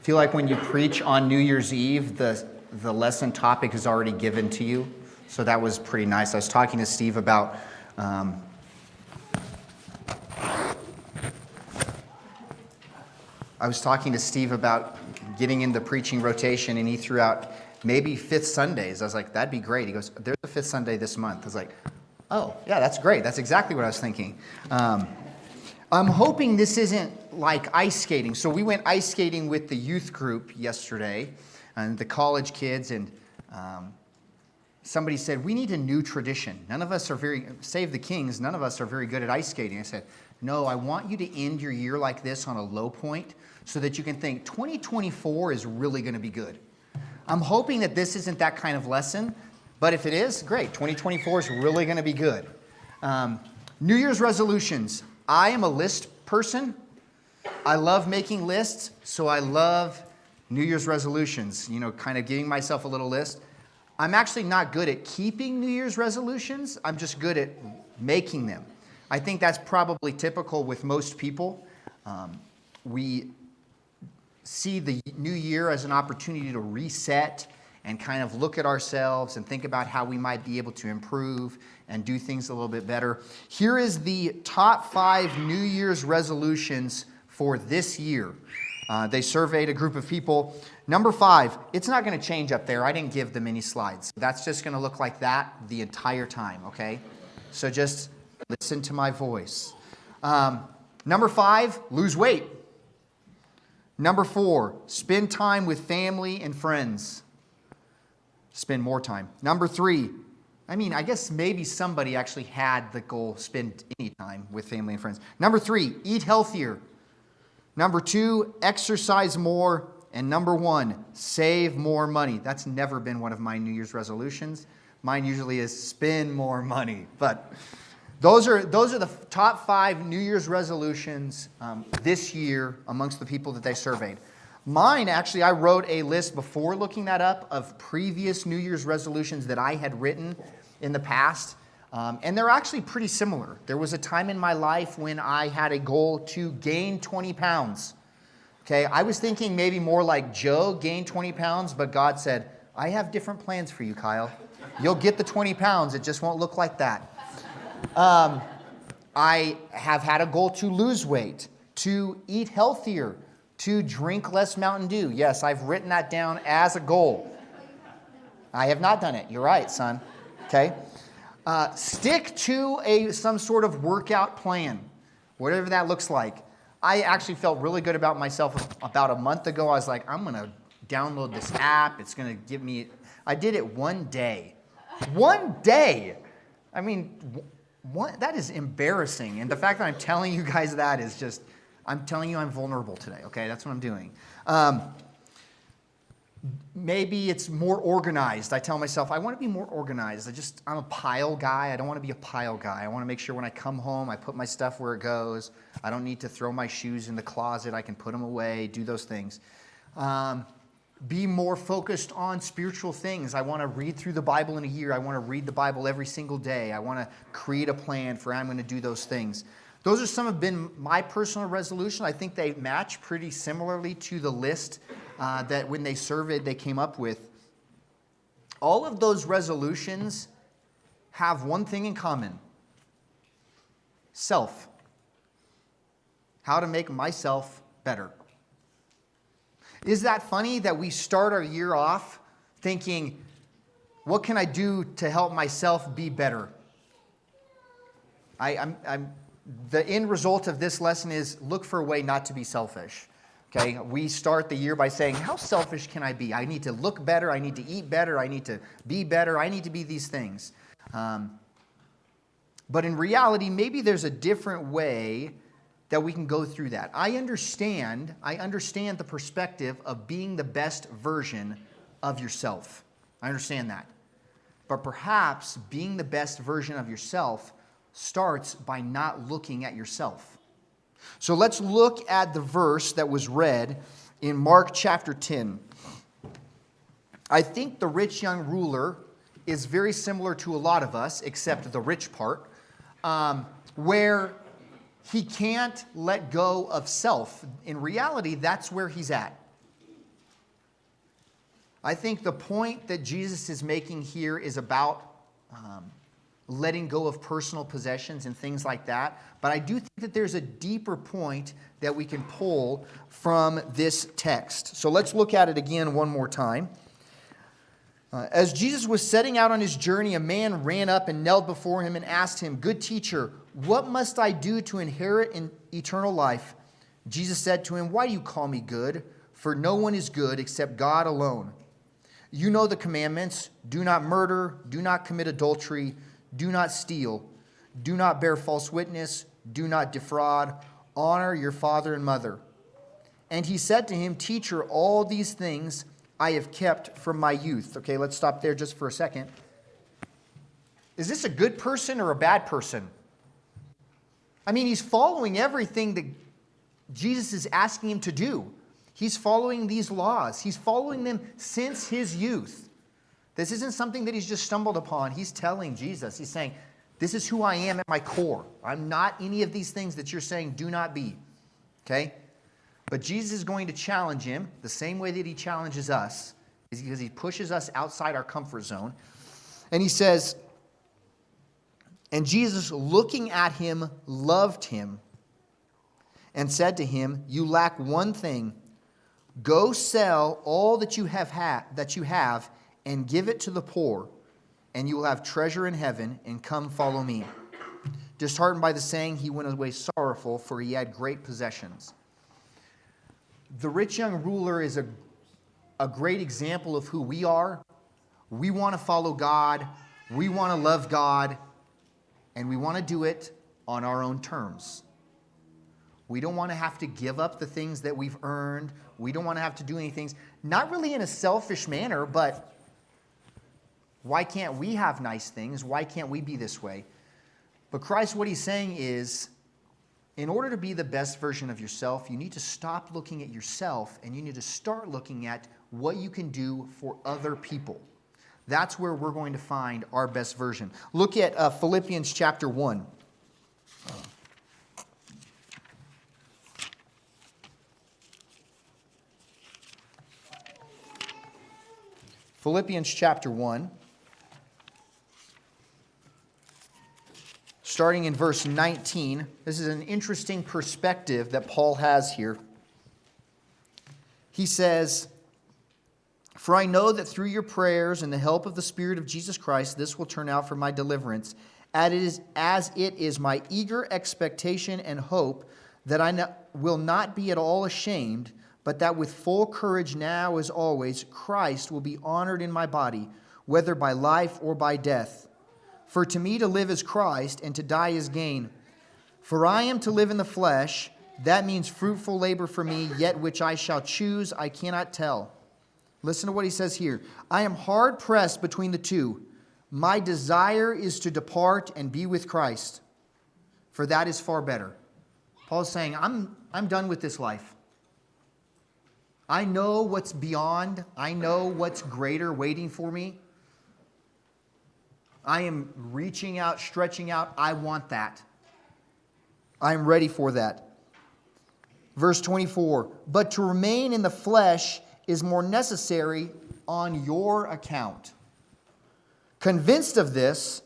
feel like when you preach on New Year's Eve, the lesson topic is already given to you. So that was pretty nice. I was talking to Steve about getting in the preaching rotation, and he threw out maybe fifth Sundays. I was like, that'd be great. He goes, there's a fifth Sunday this month. I was like, oh, yeah, that's great. That's exactly what I was thinking. I'm hoping this isn't like ice skating. So we went ice skating with the youth group yesterday, and the college kids, and somebody said, we need a new tradition. None of us are save the Kings, none of us are very good at ice skating. I said, no, I want you to end your year like this on a low point so that you can think 2024 is really going to be good. I'm hoping that this isn't that kind of lesson, but if it is, great. 2024 is really going to be good. New Year's resolutions. I am a list person. I love making lists, so I love New Year's resolutions, kind of giving myself a little list. I'm actually not good at keeping New Year's resolutions. I'm just good at making them. I think that's probably typical with most people. We see the new year as an opportunity to reset and kind of look at ourselves and think about how we might be able to improve and do things a little bit better. Here is the top 5 New Year's resolutions for this year. They surveyed a group of people. Number 5, it's not going to change up there. I didn't give them any slides. That's just going to look like that the entire time, okay? So just listen to my voice. Number 5, lose weight. Number 4, spend time with family and friends. Spend more time. Number 3, I guess maybe somebody actually had the goal, spend any time with family and friends. Number 3, eat healthier. Number 2, exercise more. And number 1, save more money. That's never been one of my New Year's resolutions. Mine usually is spend more money. But those are the top 5 New Year's resolutions this year amongst the people that they surveyed. Mine, actually, I wrote a list before looking that up of previous New Year's resolutions that I had written in the past. And they're actually pretty similar. There was a time in my life when I had a goal to gain 20 pounds. Okay, I was thinking maybe more like Joe, gain 20 pounds, but God said, I have different plans for you, Kyle. You'll get the 20 pounds, it just won't look like that. I have had a goal to lose weight, to eat healthier, to drink less Mountain Dew. Yes, I've written that down as a goal. I have not done it. You're right, son. Okay. Stick to some sort of workout plan, whatever that looks like. I actually felt really good about myself about a month ago. I was like, I'm going to download this app. It's going to give me... I did it one day. One day! That is embarrassing. And the fact that I'm telling you guys that is just... I'm telling you I'm vulnerable today, okay? That's what I'm doing. Maybe it's more organized. I tell myself, I want to be more organized. I'm a pile guy. I don't want to be a pile guy. I want to make sure when I come home, I put my stuff where it goes. I don't need to throw my shoes in the closet. I can put them away, do those things. Be more focused on spiritual things. I want to read through the Bible in a year. I want to read the Bible every single day. I want to create a plan for how I'm going to do those things. Those are some have been my personal resolutions. I think they match pretty similarly to the list that when they surveyed, they came up with. All of those resolutions have one thing in common. Self. How to make myself better. Is that funny that we start our year off thinking, what can I do to help myself be better? The end result of this lesson is look for a way not to be selfish. Okay, we start the year by saying, how selfish can I be? I need to look better. I need to eat better. I need to be better. I need to be these things. But in reality, maybe there's a different way that we can go through that. I understand the perspective of being the best version of yourself. I understand that. But perhaps being the best version of yourself starts by not looking at yourself. So let's look at the verse that was read in Mark chapter 10. I think the rich young ruler is very similar to a lot of us, except the rich part, where he can't let go of self. In reality, that's where he's at. I think the point that Jesus is making here is about letting go of personal possessions and things like that. But I do think that there's a deeper point that we can pull from this text. So let's look at it again one more time. As Jesus was setting out on his journey, a man ran up and knelt before him and asked him, "Good teacher, what must I do to inherit eternal life?" Jesus said to him, "Why do you call me good? For no one is good except God alone. You know the commandments: do not murder, do not commit adultery, do not steal, do not bear false witness, do not defraud, honor your father and mother." And he said to him, "Teacher, all these things I have kept from my youth." Okay, let's stop there just for a second. Is this a good person or a bad person? I mean, he's following everything that Jesus is asking him to do. He's following these laws. He's following them since his youth. This isn't something that he's just stumbled upon. He's telling Jesus, he's saying, this is who I am at my core. I'm not any of these things that you're saying do not be. Okay? But Jesus is going to challenge him the same way that he challenges us, is because he pushes us outside our comfort zone. And he says, and Jesus, looking at him, loved him and said to him, "You lack one thing. Go sell all that you have and give it to the poor, and you will have treasure in heaven, and come follow me." Disheartened by the saying, he went away sorrowful, for he had great possessions. The rich young ruler is a great example of who we are. We want to follow God. We want to love God. And we want to do it on our own terms. We don't want to have to give up the things that we've earned. We don't want to have to do any things, not really in a selfish manner, but why can't we have nice things? Why can't we be this way? But Christ, what he's saying is, in order to be the best version of yourself, you need to stop looking at yourself and you need to start looking at what you can do for other people. That's where we're going to find our best version. Look at Philippians chapter 1. Philippians chapter 1. Starting in verse 19, this is an interesting perspective that Paul has here. He says, "For I know that through your prayers and the help of the Spirit of Jesus Christ, this will turn out for my deliverance, as it is my eager expectation and hope that I will not be at all ashamed, but that with full courage now as always, Christ will be honored in my body, whether by life or by death. For to me to live is Christ, and to die is gain. For I am to live in the flesh, that means fruitful labor for me, yet which I shall choose I cannot tell." Listen to what he says here. "I am hard pressed between the two. My desire is to depart and be with Christ, for that is far better." Paul's saying, I'm done with this life. I know what's beyond. I know what's greater waiting for me. I am reaching out, stretching out. I want that. I'm ready for that. Verse 24, "But to remain in the flesh is more necessary on your account. Convinced of this,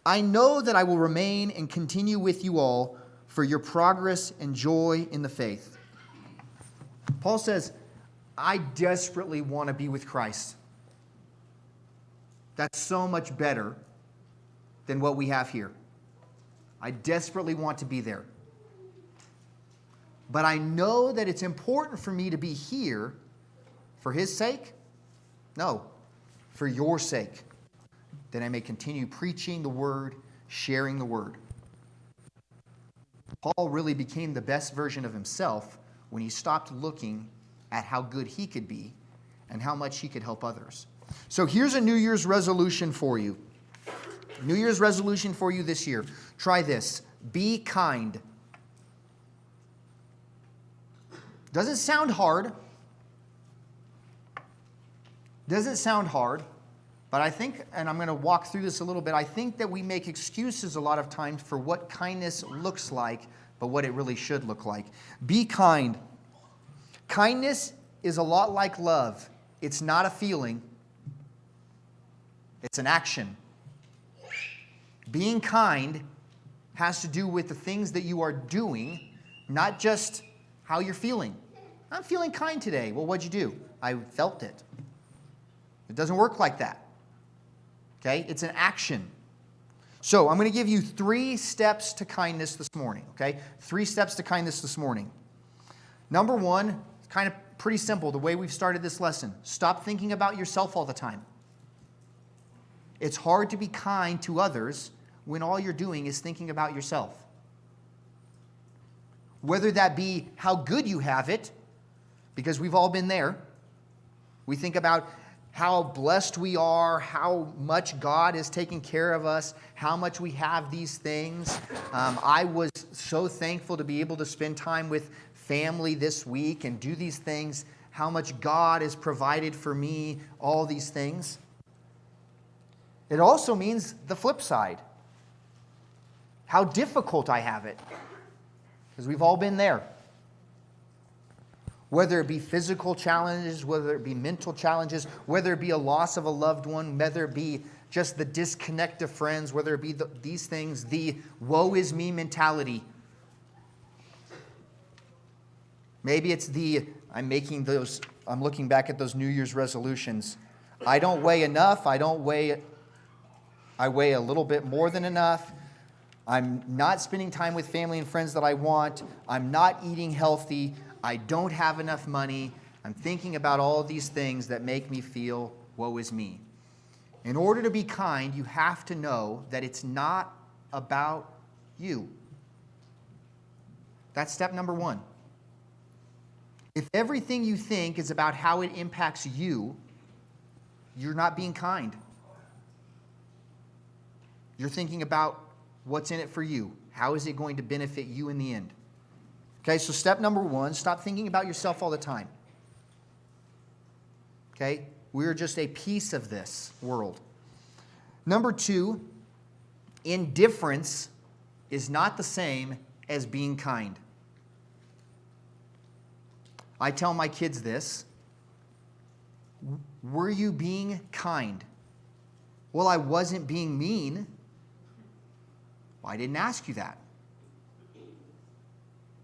I know that I will remain and continue with you all for your progress and joy in the faith." Paul says, I desperately want to be with Christ. That's so much better than what we have here. I desperately want to be there. But I know that it's important for me to be here for his sake? No, for your sake, that I may continue preaching the word, sharing the word. Paul really became the best version of himself when he stopped looking at how good he could be and how much he could help others. So here's a New Year's resolution for you. New Year's resolution for you this year. Try this. Be kind. Doesn't sound hard. Doesn't sound hard. But I think, and I'm going to walk through this a little bit, I think that we make excuses a lot of times for what kindness looks like, but what it really should look like. Be kind. Kindness is a lot like love. it's not a feeling, it's an action. Being kind has to do with the things that you are doing, not just how you're feeling. I'm feeling kind today. Well, what'd you do? I felt it. It doesn't work like that. Okay? It's an action. So I'm going to give you 3 steps to kindness this morning. Okay? 3 steps to kindness this morning. Number 1, it's kind of pretty simple, the way we've started this lesson. Stop thinking about yourself all the time. It's hard to be kind to others when all you're doing is thinking about yourself. Whether that be how good you have it, because we've all been there. We think about how blessed we are, how much God is taking care of us, how much we have these things. I was so thankful to be able to spend time with family this week and do these things, how much God has provided for me, all these things. It also means the flip side. How difficult I have it. Because we've all been there. Whether it be physical challenges, whether it be mental challenges, whether it be a loss of a loved one, whether it be just the disconnect of friends, whether it be these things, the woe is me mentality. Maybe it's I'm looking back at those New Year's resolutions. I don't weigh enough, I weigh a little bit more than enough. I'm not spending time with family and friends that I want. I'm not eating healthy. I don't have enough money. I'm thinking about all of these things that make me feel, woe is me. In order to be kind, you have to know that it's not about you. That's step number 1. If everything you think is about how it impacts you, you're not being kind. You're thinking about what's in it for you. How is it going to benefit you in the end? Okay, so step number 1, stop thinking about yourself all the time. Okay, we're just a piece of this world. Number 2, indifference is not the same as being kind. I tell my kids this. Were you being kind? Well, I wasn't being mean. Well, I didn't ask you that.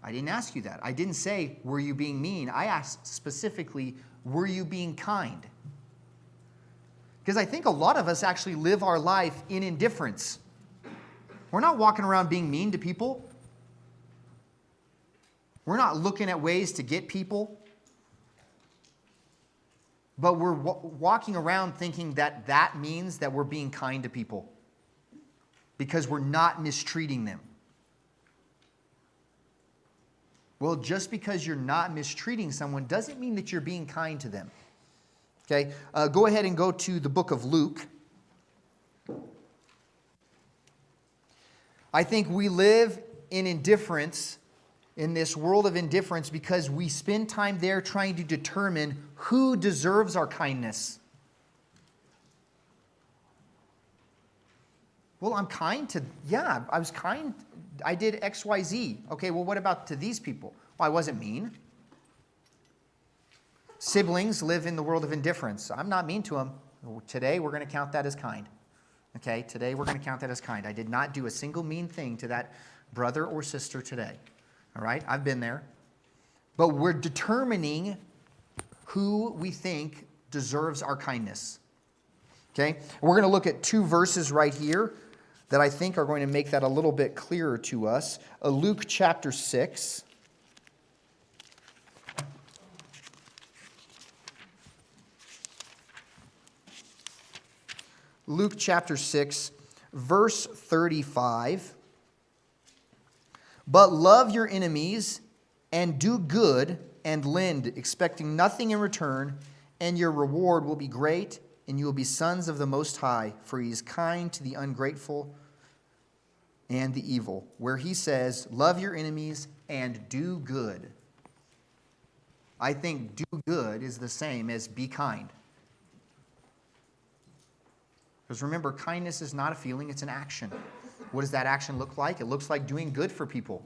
I didn't ask you that. I didn't say, were you being mean? I asked specifically, were you being kind? Because I think a lot of us actually live our life in indifference. We're not walking around being mean to people. We're not looking at ways to get people. But we're walking around thinking that that means that we're being kind to people. Because we're not mistreating them. Well, just because you're not mistreating someone doesn't mean that you're being kind to them. Okay, go ahead and go to the book of Luke. I think we live in indifference, in this world of indifference, because we spend time there trying to determine who deserves our kindness. Well, I'm kind to, I was kind. I did X, Y, Z. Okay, well, what about to these people? Well, I wasn't mean. Siblings live in the world of indifference. I'm not mean to them. Today, we're going to count that as kind. Okay, today we're going to count that as kind. I did not do a single mean thing to that brother or sister today. All right, I've been there. But we're determining who we think deserves our kindness. Okay, we're going to look at 2 verses right here that I think are going to make that a little bit clearer to us. Luke chapter 6. Luke chapter 6, verse 35. But love your enemies and do good and lend, expecting nothing in return, and your reward will be great, and you will be sons of the Most High, for he is kind to the ungrateful and the evil. Where he says, love your enemies and do good. I think do good is the same as be kind. Because remember, kindness is not a feeling, it's an action. What does that action look like? It looks like doing good for people.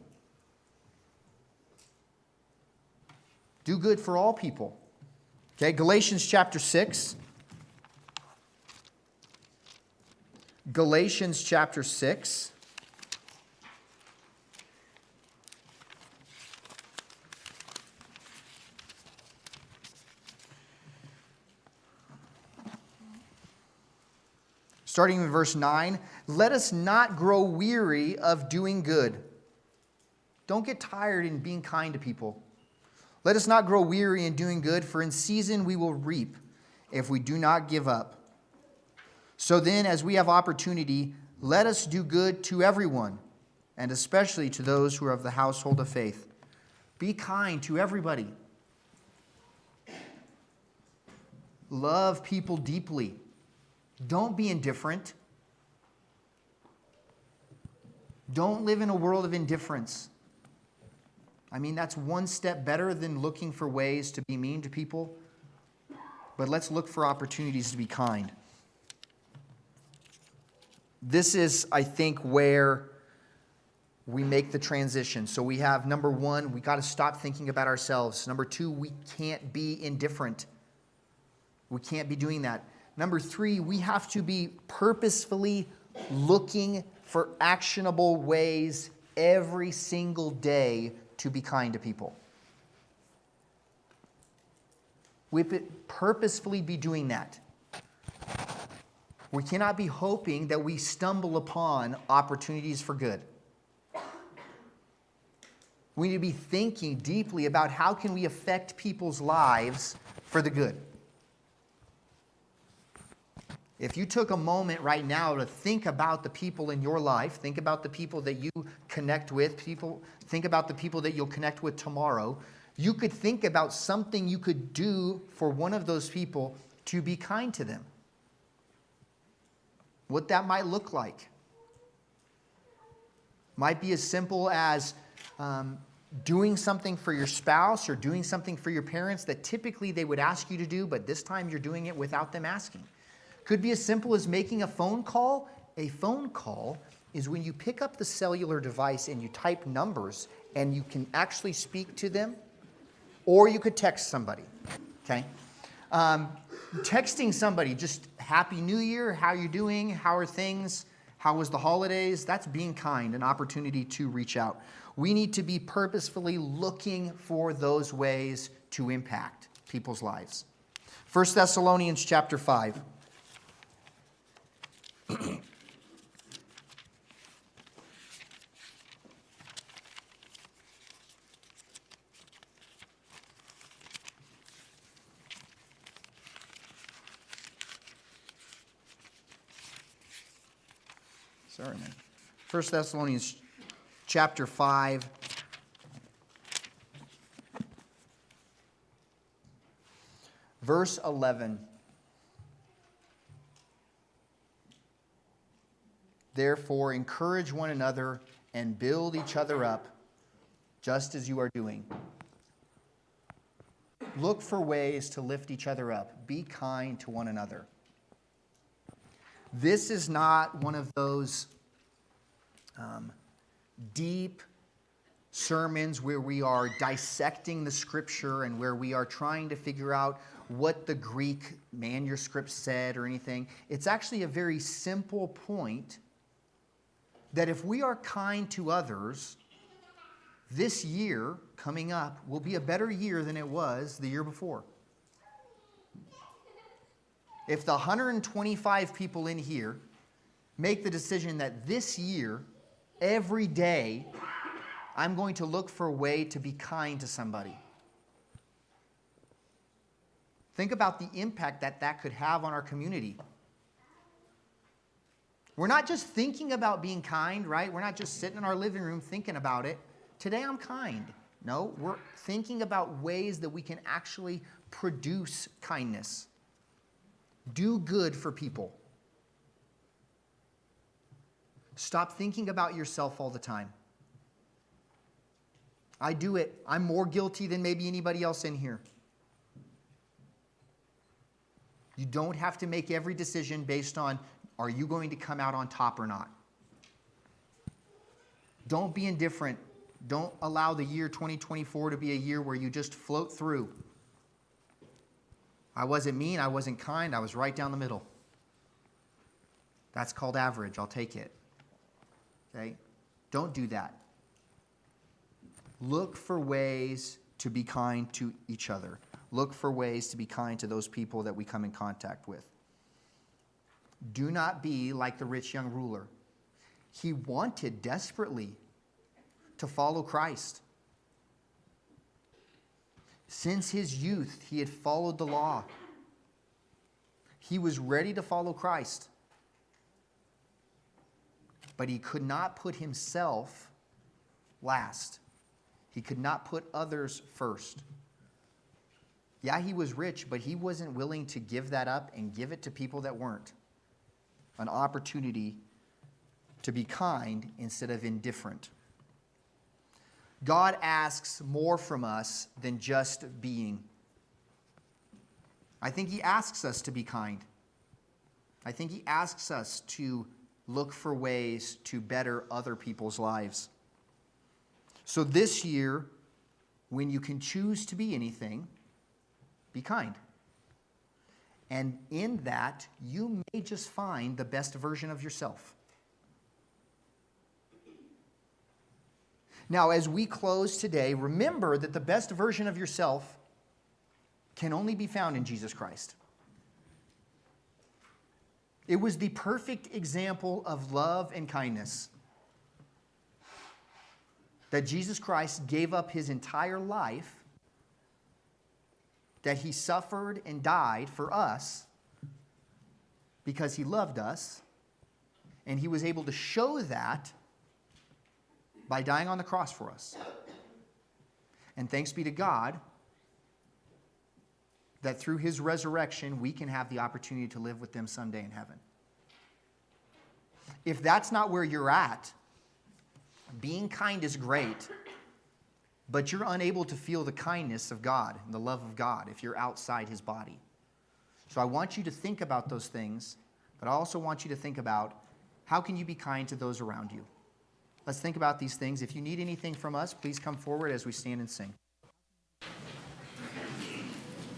Do good for all people. Okay, Galatians chapter 6. Galatians chapter 6. Starting in verse 9, let us not grow weary of doing good. Don't get tired in being kind to people. Let us not grow weary in doing good, for in season we will reap if we do not give up. So then, as we have opportunity, let us do good to everyone, and especially to those who are of the household of faith. Be kind to everybody. Love people deeply. Don't be indifferent. Don't live in a world of indifference. I mean, that's one step better than looking for ways to be mean to people. But let's look for opportunities to be kind. This is, I think, where we make the transition. So we have, number one, we got to stop thinking about ourselves. Number two, we can't be indifferent. We can't be doing that. Number three, we have to be purposefully looking for actionable ways every single day to be kind to people. We purposefully be doing that. We cannot be hoping that we stumble upon opportunities for good. We need to be thinking deeply about how can we affect people's lives for the good. If you took a moment right now to think about the people in your life, think about the people that you connect with, think about the people that you'll connect with tomorrow, you could think about something you could do for one of those people to be kind to them. What that might look like. Might be as simple as doing something for your spouse or doing something for your parents that typically they would ask you to do, but this time you're doing it without them asking. Could be as simple as making a phone call. A phone call is when you pick up the cellular device and you type numbers and you can actually speak to them, or you could text somebody, okay? Texting somebody, just Happy New Year, how you doing, how are things, how was the holidays? That's being kind, an opportunity to reach out. We need to be purposefully looking for those ways to impact people's lives. 1 Thessalonians chapter 5. Sorry, man. 1 Thessalonians chapter 5. Verse 11. Therefore, encourage one another and build each other up, just as you are doing. Look for ways to lift each other up. Be kind to one another. This is not one of those deep sermons where we are dissecting the scripture and where we are trying to figure out what the Greek manuscript said or anything. It's actually a very simple point that if we are kind to others, this year coming up will be a better year than it was the year before. If the 125 people in here make the decision that this year, every day, I'm going to look for a way to be kind to somebody. Think about the impact that that could have on our community. We're not just thinking about being kind, right? We're not just sitting in our living room thinking about it. Today I'm kind. No, we're thinking about ways that we can actually produce kindness. Do good for people. Stop thinking about yourself all the time. I do it. I'm more guilty than maybe anybody else in here. You don't have to make every decision based on, are you going to come out on top or not? Don't be indifferent. Don't allow the year 2024 to be a year where you just float through. I wasn't mean, I wasn't kind, I was right down the middle. That's called average. I'll take it. Okay? Don't do that. Look for ways to be kind to each other. Look for ways to be kind to those people that we come in contact with. Do not be like the rich young ruler. He wanted desperately to follow Christ. Since his youth, he had followed the law. He was ready to follow Christ. But he could not put himself last. He could not put others first. Yeah, he was rich, but he wasn't willing to give that up and give it to people that weren't. An opportunity to be kind instead of indifferent. God asks more from us than just being. I think he asks us to be kind. I think he asks us to look for ways to better other people's lives. So this year, when you can choose to be anything, be kind. And in that, you may just find the best version of yourself. Now, as we close today, remember that the best version of yourself can only be found in Jesus Christ. It was the perfect example of love and kindness that Jesus Christ gave up his entire life, that he suffered and died for us because he loved us, and he was able to show that by dying on the cross for us. And thanks be to God that through his resurrection, we can have the opportunity to live with them someday in heaven. If that's not where you're at, being kind is great, but you're unable to feel the kindness of God and the love of God if you're outside his body. So I want you to think about those things, but I also want you to think about how can you be kind to those around you. Let's think about these things. If you need anything from us, please come forward as we stand and sing.